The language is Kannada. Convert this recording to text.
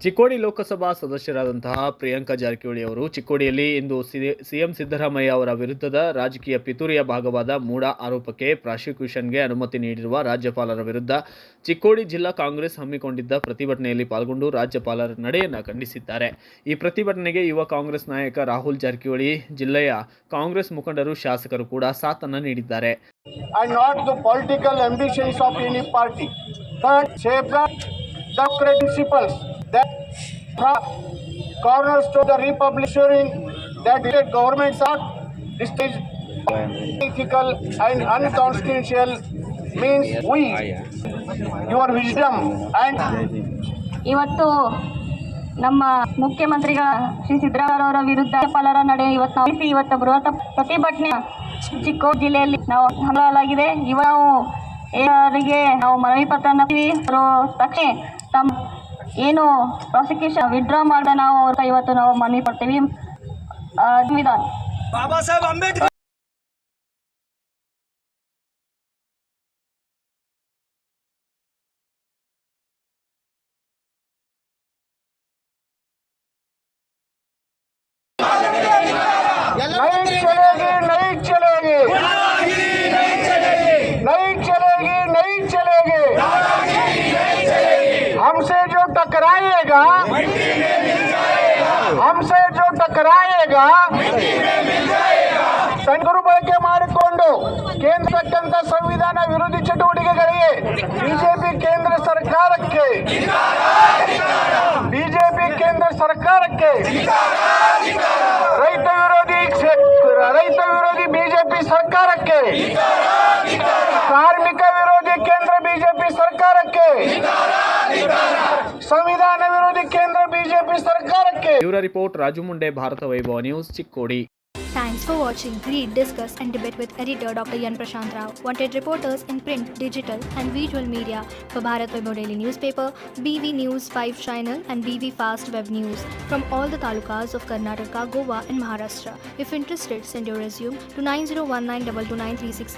ಚಿಕ್ಕೋಡಿ ಲೋಕಸಭಾ ಸದಸ್ಯರಾದಂತಹ ಪ್ರಿಯಾಂಕಾ ಜಾರಕಿಹೊಳಿ ಅವರು ಚಿಕ್ಕೋಡಿಯಲ್ಲಿ ಇಂದು ಸಿಎಂ ಸಿದ್ದರಾಮಯ್ಯ ಅವರ ವಿರುದ್ಧದ ರಾಜಕೀಯ ಪಿತೂರಿಯ ಭಾಗವಾದ ಮೂಡ ಆರೋಪಕ್ಕೆ ಪ್ರಾಸಿಕ್ಯೂಷನ್ಗೆ ಅನುಮತಿ ನೀಡಿರುವ ರಾಜ್ಯಪಾಲರ ವಿರುದ್ಧ ಚಿಕ್ಕೋಡಿ ಜಿಲ್ಲಾ ಕಾಂಗ್ರೆಸ್ ಹಮ್ಮಿಕೊಂಡಿದ್ದ ಪ್ರತಿಭಟನೆಯಲ್ಲಿ ಪಾಲ್ಗೊಂಡು ರಾಜ್ಯಪಾಲರ ನಡೆಯನ್ನು ಖಂಡಿಸಿದ್ದಾರೆ. ಈ ಪ್ರತಿಭಟನೆಗೆ ಯುವ ಕಾಂಗ್ರೆಸ್ ನಾಯಕ ರಾಹುಲ್ ಜಾರಕಿಹೊಳಿ, ಜಿಲ್ಲೆಯ ಕಾಂಗ್ರೆಸ್ ಮುಖಂಡರು, ಶಾಸಕರು ಕೂಡ ಸಾಥನ್ನು ನೀಡಿದ್ದಾರೆ. And not the political ambitions of any party. Third, safeguard the principles that cornerstone the republic, ensuring that state governments are ethical and unconstitutional. Means we, your wisdom and ಇವತ್ತು ನಮ್ಮ ಮುಖ್ಯಮಂತ್ರಿಗಳ ಶ್ರೀ ಸಿದ್ದರಾಮಯ್ಯ ಅವರ ವಿರುದ್ಧ ರಾಜ್ಯಪಾಲರ ನಡೆ ಇವತ್ತು ಬೃಹತ್ ಪ್ರತಿಭಟನೆ ಚಿಕ್ಕೋಡಿ ಜಿಲ್ಲೆಯಲ್ಲಿ ನಾವು ಹಮ್ಮಿಕೊಳ್ಳಲಾಗಿದೆ. ಇವರಿಗೆ ನಾವು ಮನವಿ ಪತ್ರ ತಕ್ಷಣ ತಮ್ಮ ಏನು ಪ್ರಾಸಿಕ್ಯೂಷನ್ ವಿಡ್ರಾ ಮಾಡಿದ ನಾವು ಇವತ್ತು ನಾವು ಮನವಿ ಕೊಡ್ತೀವಿ. ಸಂವಿಧಾನ ಬಾಬಾ ಸಾಹೇಬ್ ಅಂಬೇಡ್ಕರ್ हमसे जो टकराएगा ಸಂಘರು ಬಳಕೆ ಮಾಡಿಕೊಂಡು ಕೇಂದ್ರ ಸಂವಿಧಾನ ವಿರೋಧಿ ಚಟುವಟಿಕೆಗಳಿಗೆ ಬಿಜೆಪಿ ಕೇಂದ್ರ ಸರ್ಕಾರಕ್ಕೆ ರೈತ ವಿರೋಧಿ ಬಿಜೆಪಿ ಸರ್ಕಾರಕ್ಕೆ ಕಾರ್ಮಿಕ ವಿರೋಧಿ ಕೇಂದ್ರ ಬಿಜೆಪಿ ಸರ್ಕಾರಕ್ಕೆ ಸಂವಿಧಾನ ವಿರೋಧಿ ಕೇಂದ್ರ ಬಿಜೆಪಿ ಸರ್ಕಾರಕ್ಕೆ. ಬ್ಯೂರೋ ರಿಪೋರ್ಟ್ ರಾಜು ಮುಂಡೆ, ಭಾರತ ವೈಭವ news, Chikkodi. Thanks for watching. Read, discuss and debate with editor Dr. Yan Prashant Rao. Wanted reporters in print, digital and visual media for Bharat Vaibhav Daily Newspaper, BV News 5 Channel and BV Fast Web News from all the talukas of Karnataka, Goa and Maharashtra. If interested, send your resume to 9019229366.